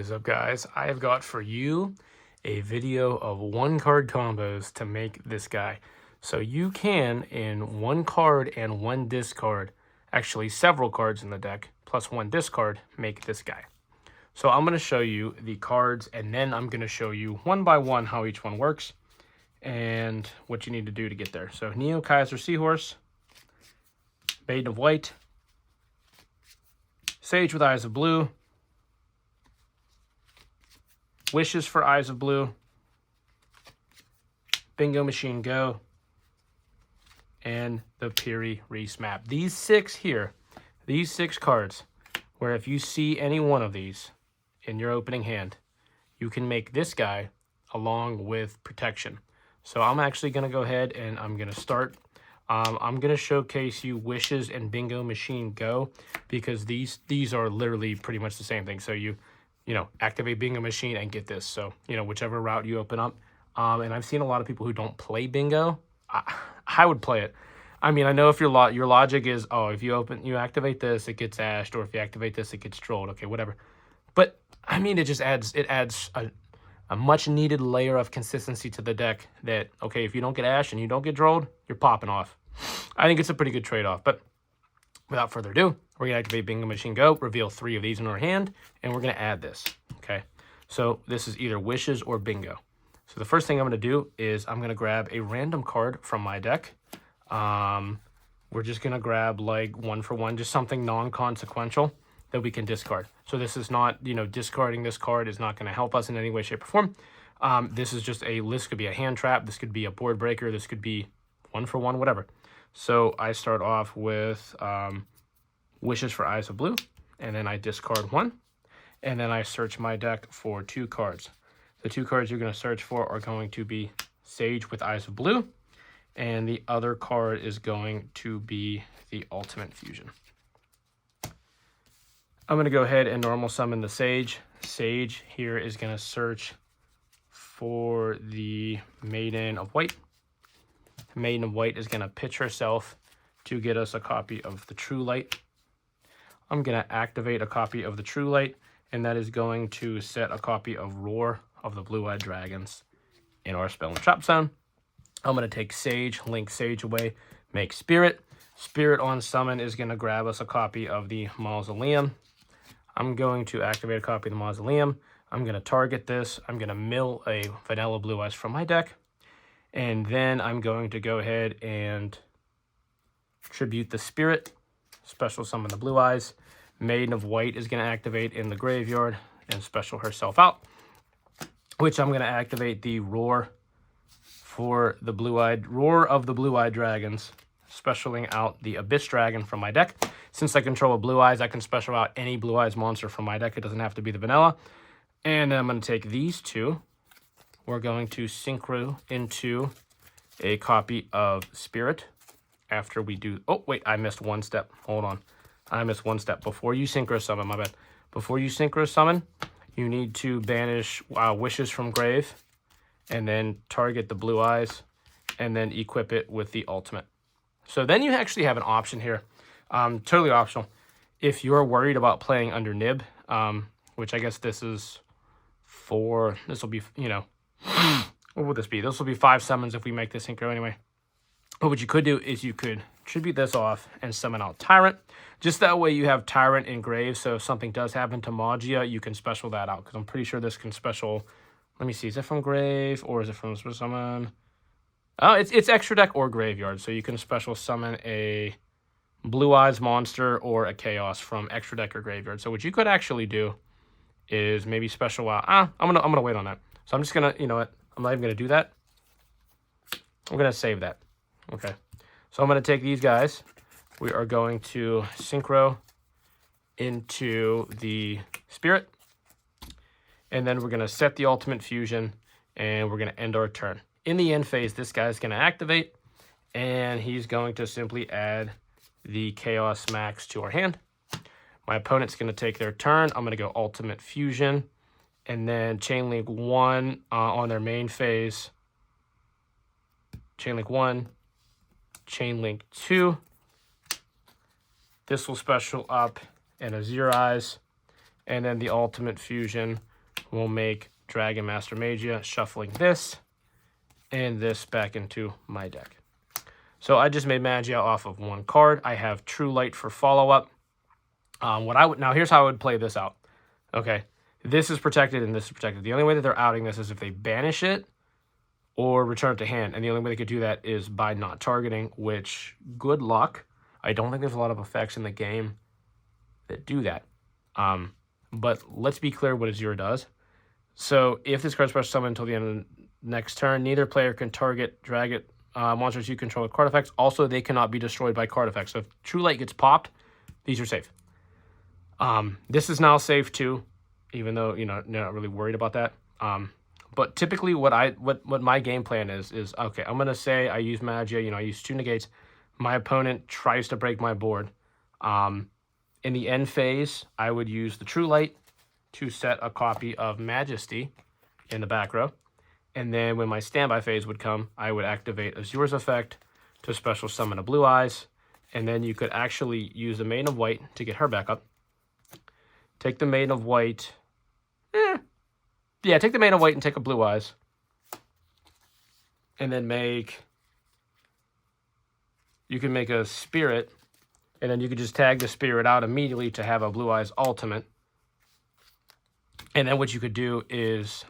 What is up, guys? I have got for you a video of 1-card combos to make this guy. So you can, in 1 card and 1 discard, actually several cards in the deck, plus 1 discard, make this guy. So I'm going to show you the cards, and then I'm going to show you one by one how each one works and what you need to do to get there. So Kaiser Seahorse, Maiden of White, Sage with Eyes of Blue, Wishes for Eyes of Blue, Bingo Machine Go, and the Piri Reis map. These 6 here, these 6 cards, where if you see any one of these in your opening hand, you can make this guy along with protection. So I'm actually going to go ahead and I'm going to start. I'm going to showcase you Wishes and Bingo Machine Go, because these are literally pretty much the same thing. So you activate Bingo Machine and get this. So, whichever route you open up. And I've seen a lot of people who don't play Bingo. I would play it. I mean, I know if your logic is, oh, if you activate this, it gets ashed, or if you activate this, it gets trolled. Okay, whatever. But I mean, it adds a much needed layer of consistency to the deck that, okay, if you don't get ashed and you don't get trolled, you're popping off. I think it's a pretty good trade-off. But without further ado, we're going to activate Bingo Machine Go, reveal 3 of these in our hand, and we're going to add this, okay? So this is either Wishes or Bingo. So the first thing I'm going to do is I'm going to grab a random card from my deck. We're just going to grab like 1 for 1, just something non-consequential that we can discard. So this is not, discarding this card is not going to help us in any way, shape, or form. This is just this could be a hand trap. This could be a board breaker. This could be 1 for 1, whatever. So I start off with Wishes for Eyes of Blue, and then I discard 1, and then I search my deck for 2 cards. The 2 cards you're going to search for are going to be Sage with Eyes of Blue, and the other card is going to be the Ultimate Fusion. I'm going to go ahead and normal summon the Sage. Sage here is going to search for the Maiden of White. Maiden of White is going to pitch herself to get us a copy of the True Light. I'm going to activate a copy of the True Light, and that is going to set a copy of Roar of the Blue-Eyed Dragons in our spell and trap zone. I'm going to take Sage, link Sage away, make Spirit. Spirit on summon is going to grab us a copy of the Mausoleum. I'm going to activate a copy of the Mausoleum. I'm going to target this. I'm going to mill a Vanilla Blue Eyes from my deck. And then I'm going to go ahead and tribute the Spirit, special summon the Blue Eyes. Maiden of White is going to activate in the graveyard and special herself out, which I'm going to activate the Roar for the Roar of the Blue-Eyed Dragons, specialing out the Abyss Dragon from my deck. Since I control a Blue Eyes, I can special out any Blue Eyes monster from my deck. It doesn't have to be the vanilla. And I'm going to take these 2. We're going to synchro into a copy of Spirit after we do... Oh, wait, I missed 1 step. Hold on. I missed 1 step. Before you synchro summon, my bad. Before you synchro summon, you need to banish Wishes from grave, and then target the Blue Eyes, and then equip it with the Ultimate. So then you actually have an option here. Totally optional. If you're worried about playing under Nib, which I guess this is 4... This will be, what would this be? This will be 5 summons if we make this synchro anyway. But what you could do is you could tribute this off and summon out Tyrant. Just that way you have Tyrant in grave, so if something does happen to Magia, you can special that out. Because I'm pretty sure this can special... Let me see, is it from grave or is it from summon? Oh, it's extra deck or graveyard, so you can special summon a Blue Eyes monster or a Chaos from extra deck or graveyard. So what you could actually do is maybe special out... I'm gonna wait on that. So I'm just gonna, you know what? I'm not even gonna do that. I'm gonna save that. Okay. So I'm gonna take these guys. We are going to synchro into the Spirit. And then we're gonna set the Ultimate Fusion, and we're gonna end our turn. In the end phase, this guy's gonna activate, and he's going to simply add the Chaos Max to our hand. My opponent's gonna take their turn. I'm gonna go Ultimate Fusion, and then Chainlink 1 on their main phase. Chainlink 1, Chainlink 2. This will special up and a Zero Eyes, and then the Ultimate Fusion we'll make Dragon Master Magia, shuffling this and this back into my deck. So I just made Magia off of 1 card. I have True Light for follow-up. Now here's how I would play this out. Okay, this is protected and this is protected. The only way that they're outing this is if they banish it or return it to hand. And the only way they could do that is by not targeting, which, good luck. I don't think there's a lot of effects in the game that do that. But let's be clear what Azure does. So if this card's special summoned until the end of the next turn, neither player can target, drag it, monsters you control with card effects. Also, they cannot be destroyed by card effects. So if True Light gets popped, these are safe. This is now safe too, even though, you know, you're not really worried about that. But typically what my game plan is okay, I'm going to say I use Magia, you know, I use 2 negates. My opponent tries to break my board. In the end phase, I would use the True Light to set a copy of Majesty in the back row. And then when my standby phase would come, I would activate Azure's effect to special summon a Blue Eyes. And then you could actually use the Maiden of White to get her back up. Take the Maiden of White. Take the Maiden of White and take a Blue Eyes. And then you can make a Spirit. And then you could just tag the Spirit out immediately to have a Blue Eyes ultimate. And then what you could do is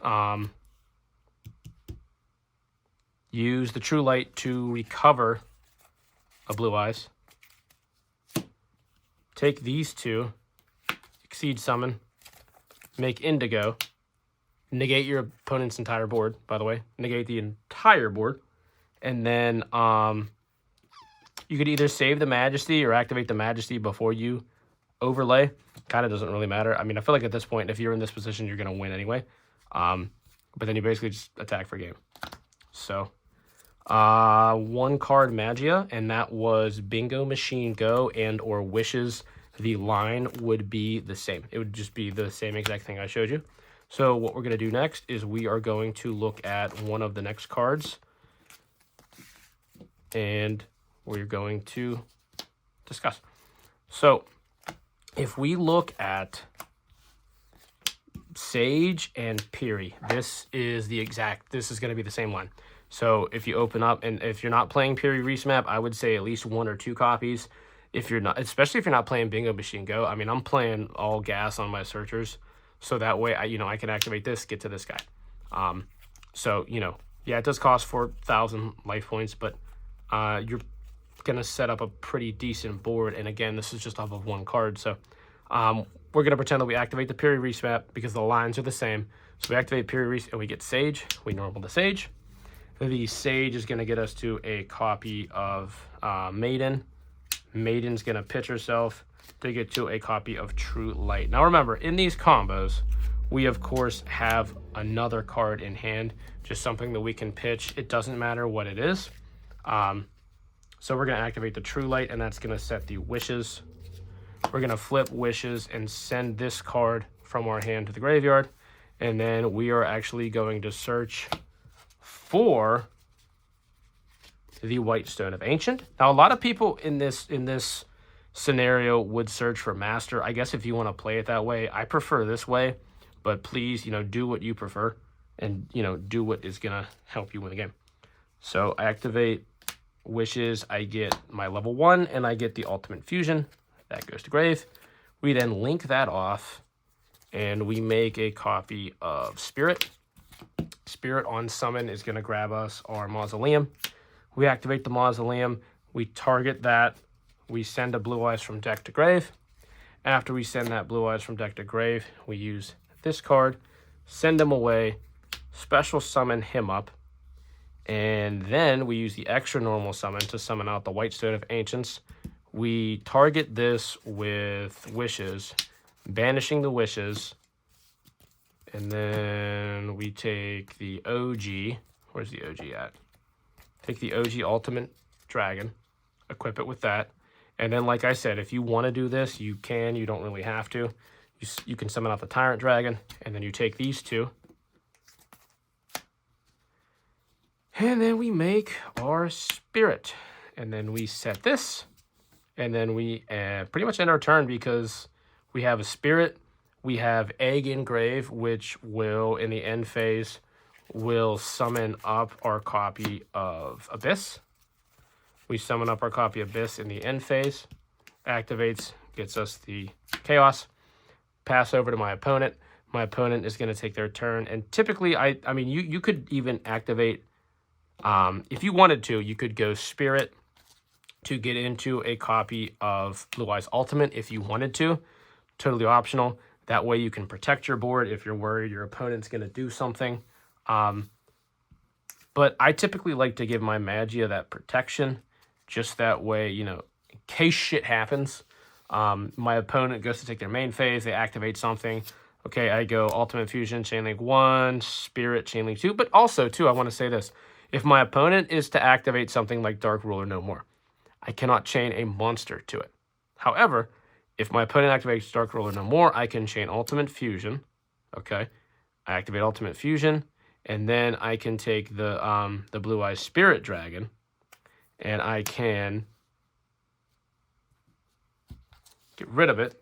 use the True Light to recover a Blue Eyes. Take these 2, Exceed Summon, make Indigo, negate your opponent's entire board, by the way. Negate the entire board. And then you could either save the Majesty or activate the Majesty before you overlay. Kind of doesn't really matter. I mean, I feel like at this point, if you're in this position, you're going to win anyway. But then you basically just attack for game. So, 1 card Magia, and that was Bingo Machine Go and or Wishes. The line would be the same. It would just be the same exact thing I showed you. So what we're going to do next is we are going to look at one of the next cards. And we're going to discuss. So if we look at Sage and Piri, this is going to be the same line. So if you open up, and if you're not playing Piri Reis map, I would say at least 1 or 2 copies. If you're not, especially if you're not playing Bingo Machine Go, I mean, I'm playing all gas on my searchers. So that way, I can activate this, get to this guy. So, yeah, it does cost 4,000 life points, but you're going to set up a pretty decent board. And again, this is just off of 1 card. So we're going to pretend that we activate the Piri Reis map because the lines are the same. So we activate Piri Reis and we get Sage. We normal the Sage. The Sage is going to get us to a copy of Maiden. Maiden's going to pitch herself to get to a copy of True Light. Now remember, in these combos, we of course have another card in hand, just something that we can pitch. It doesn't matter what it is. So we're going to activate the True Light, and that's going to set the Wishes. We're going to flip Wishes and send this card from our hand to the graveyard. And then we are actually going to search for the White Stone of Ancient. Now, a lot of people in this scenario would search for Master. I guess if you want to play it that way, I prefer this way. But please, do what you prefer and, do what is going to help you win the game. So I activate Wishes. I get my level 1 and I get the Ultimate Fusion. That goes to grave. We then link that off and we make a copy of Spirit. Spirit on summon is going to grab us our Mausoleum. We activate the Mausoleum. We target that. We send a Blue Eyes from deck to grave. After we send that Blue Eyes from deck to grave, we use this card, send him away, special summon him up, and then we use the extra normal summon to summon out the White Stone of Ancients. We target this with Wishes, banishing the Wishes, and then we take the OG. Where's the OG at? Take the OG Ultimate Dragon, equip it with that. And then, like I said, if you want to do this, you can. You don't really have to. You can summon out the Tyrant Dragon, and then you take these 2. And then we make our Spirit. And then we set this. And then we pretty much end our turn because we have a Spirit. we have Egg Engrave, which will, in the end phase, will summon up our copy of Abyss. We summon up our copy of Abyss in the end phase. Activates, gets us the Chaos. Pass over to my opponent. My opponent is going to take their turn. And typically, I mean, you could even activate, if you wanted to, you could go Spirit to get into a copy of Blue Eyes Ultimate if you wanted to. Totally optional. That way you can protect your board if you're worried your opponent's going to do something. But I typically like to give my Magia that protection. Just that way, you know, in case shit happens, my opponent goes to take their main phase, they activate something. Okay, I go Ultimate Fusion, Chainlink 1, Spirit, Chainlink 2. But also, too, I want to say this. If my opponent is to activate something like Dark Ruler No More, I cannot chain a monster to it. However, if my opponent activates Dark Ruler No More, I can chain Ultimate Fusion. Okay, I activate Ultimate Fusion, and then I can take the Blue Eyes Spirit Dragon, and I can get rid of it.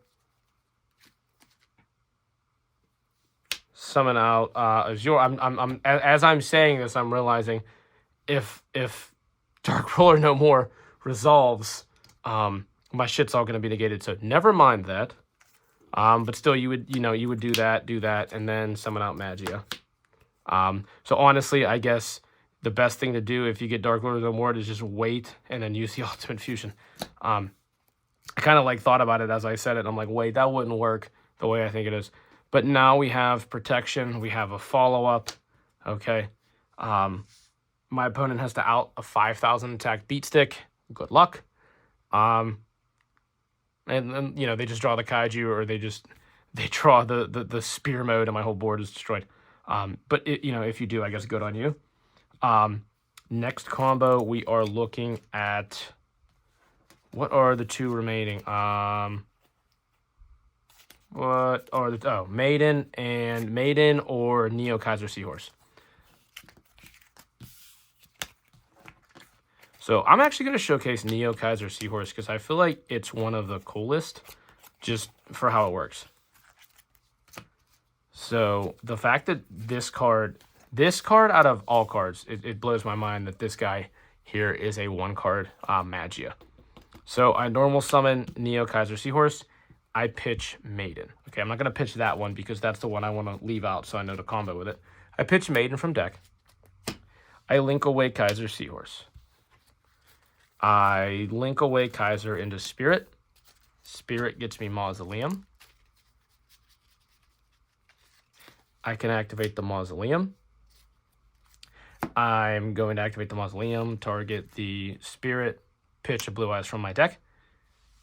Summon out Azure. As I'm saying this, I'm realizing if Dark Ruler No More resolves, my shit's all gonna be negated. So never mind that. But still, you would do that, and then summon out Magia. So honestly, I guess the best thing to do if you get Dark Ruler No More is just wait and then use the Ultimate Fusion. I kind of like thought about it as I said it. I'm like, wait, that wouldn't work the way I think it is. But now we have protection. We have a follow-up. Okay. My opponent has to out a 5,000 attack beat stick. Good luck. And then, you know, they just draw the Kaiju, or they draw the spear mode, and my whole board is destroyed. But you know, if you do, I guess good on you. Next combo, we are looking at, what are the two remaining? Maiden or Neo Kaiser Seahorse. So I'm actually going to showcase Neo Kaiser Seahorse because I feel like it's one of the coolest just for how it works. So the fact that this card out of all cards, it blows my mind that this guy here is a one card Magia. So I normal summon Neo Kaiser Seahorse. I pitch Maiden. Okay, I'm not going to pitch that one because that's the one I want to leave out so I know to combo with it. I pitch Maiden from deck. I link away Kaiser Seahorse. I link away Kaiser into Spirit. Spirit gets me Mausoleum. I can activate the Mausoleum. I'm going to activate the Mausoleum, target the Spirit, pitch a Blue Eyes from my deck.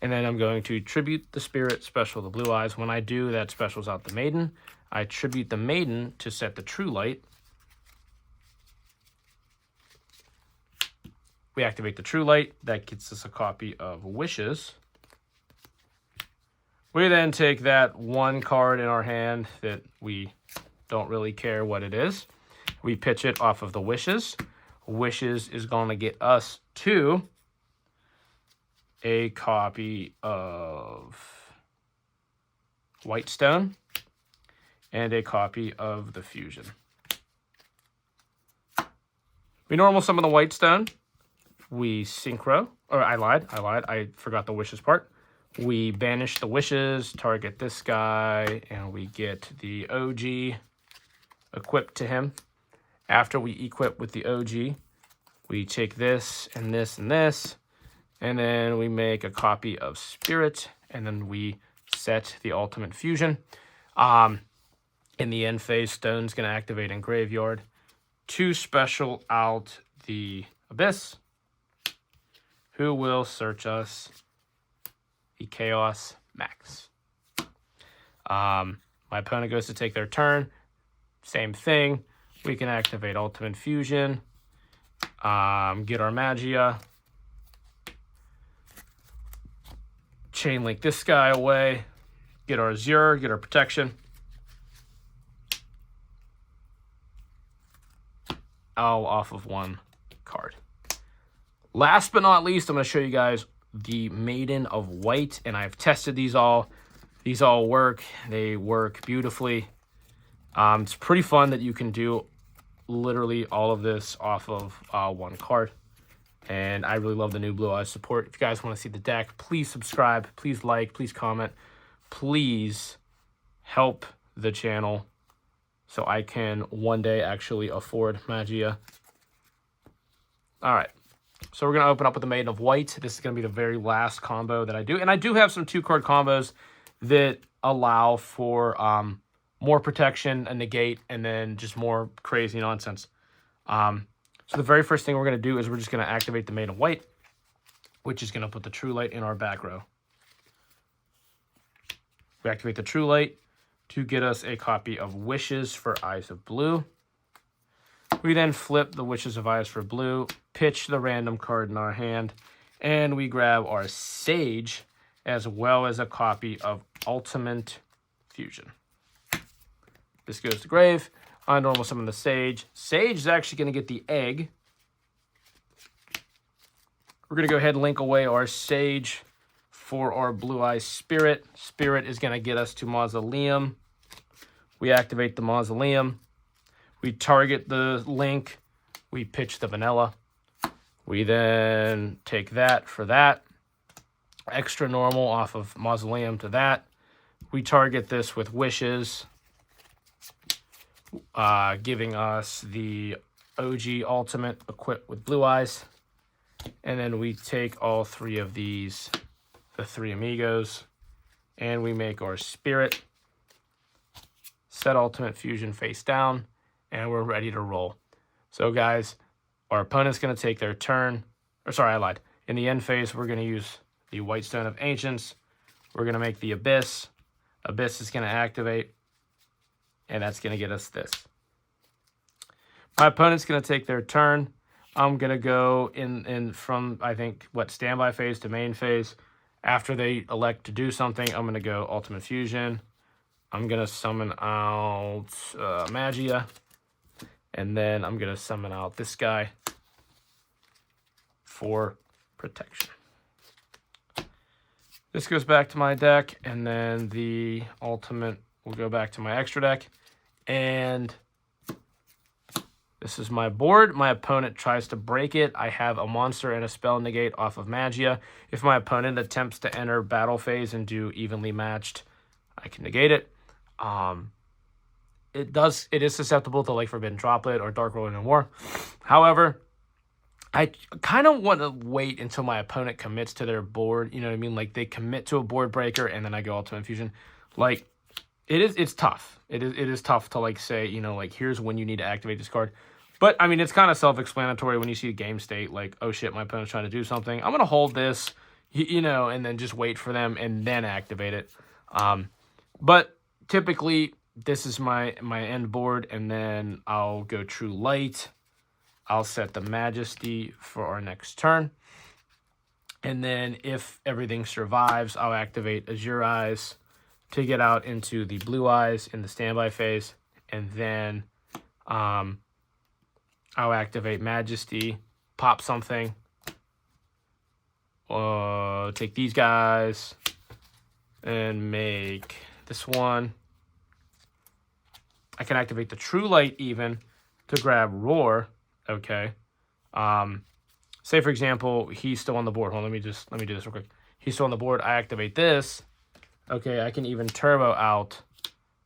And then I'm going to tribute the Spirit, special the Blue Eyes. When I do, that specials out the Maiden. I tribute the Maiden to set the True Light. We activate the True Light. That gets us a copy of Wishes. We then take that one card in our hand that we don't really care what it is. We pitch it off of the Wishes. Wishes is going to get us to a copy of Whitestone and a copy of the Fusion. We normal summon the Whitestone. We synchro, or I lied. I forgot the Wishes part. We banish the Wishes, target this guy, and we get the OG equipped to him. After we equip with the OG, we take this and this and this, and then we make a copy of Spirit, and then we set the Ultimate Fusion. In the end phase, Stone's going to activate in Graveyard to special out the Abyss, who will search us the Chaos Max. My opponent goes to take their turn. Same thing. We can activate Ultimate Fusion, get our Magia, chain link this guy away, get our Azure, get our protection. All off of one card. Last but not least, I'm going to show you guys the Maiden of White, and I've tested these all. These all work. They work beautifully. It's pretty fun that you can do literally all of this off of one card. And I really love the new Blue Eyes support. If you guys want to see the deck, please subscribe, please like, please comment. Please help the channel so I can one day actually afford Magia. All right. So we're going to open up with the Maiden of White. This is going to be the very last combo that I do. And I do have some 2-card combos that allow for more protection, a negate, and then just more crazy nonsense. So the very first thing we're going to do is we're just going to activate the Maiden of White, which is going to put the True Light in our back row. We activate the True Light to get us a copy of Wishes for Eyes of Blue. We then flip the Wishes of Eyes for Blue, pitch the random card in our hand, and we grab our Sage as well as a copy of Ultimate Fusion. This goes to grave. I normal summon the Sage. Sage is actually going to get the egg. We're going to go ahead and link away our Sage for our Blue Eyes Spirit. Spirit is going to get us to Mausoleum. We activate the Mausoleum. We target the link. We pitch the Vanilla. We then take that for that. Extra normal off of Mausoleum to that. We target this with Wishes, giving us the OG Ultimate equipped with Blue Eyes. And then we take all 3 of these, the 3 amigos, and we make our Spirit. Set Ultimate Fusion face down, and we're ready to roll. So guys, our opponent's going to take their turn. Or sorry, I lied. In the end phase, we're going to use the White Stone of Ancients. We're going to make the Abyss. Abyss is going to activate, and that's going to get us this. My opponent's going to take their turn. I'm going to go in from, I think, standby phase to main phase. After they elect to do something, I'm going to go Ultimate Fusion. I'm going to summon out Magia. And then I'm going to summon out this guy for protection. This goes back to my deck, and then the Ultimate will go back to my extra deck. And this is my board. My opponent tries to break it. I have a monster and a spell negate off of Magia. If my opponent attempts to enter battle phase and do evenly matched, I can negate it. It is susceptible to like Forbidden Droplet or Dark Rolling and War. However, I kind of want to wait until my opponent commits to their board. You know what I mean? Like they commit to a board breaker and then I go Ultimate Fusion. Like it's tough. It is tough to like say, you know, like here's when you need to activate this card. But I mean, it's kind of self-explanatory when you see a game state like, oh shit, my opponent's trying to do something. I'm going to hold this, you know, and then just wait for them and then activate it. But typically this is my end board, and then I'll go True Light. I'll set the Majesty for our next turn. And then if everything survives, I'll activate Azure Eyes to get out into the Blue Eyes in the standby phase. And then I'll activate Majesty, pop something. Take these guys and make this one. I can activate the True Light even to grab Roar. Okay. Say for example, he's still on the board. Hold on, let me do this real quick. He's still on the board. I activate this. Okay, I can even turbo out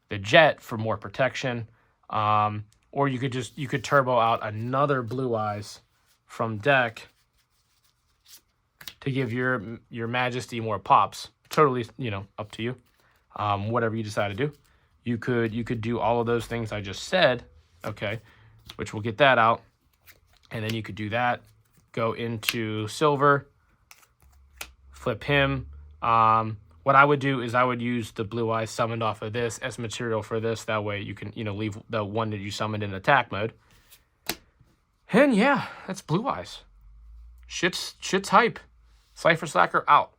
the Jet for more protection. Or you could turbo out another Blue Eyes from deck to give your Majesty more pops. Totally, you know, up to you. Whatever you decide to do. You could do all of those things I just said, okay, which we'll get that out. And then you could do that, go into Silver, flip him. What I would do is I would use the Blue Eyes summoned off of this as material for this. That way you can, you know, leave the one that you summoned in attack mode. And yeah, that's Blue Eyes. Shit's hype. Cypher Slacker out.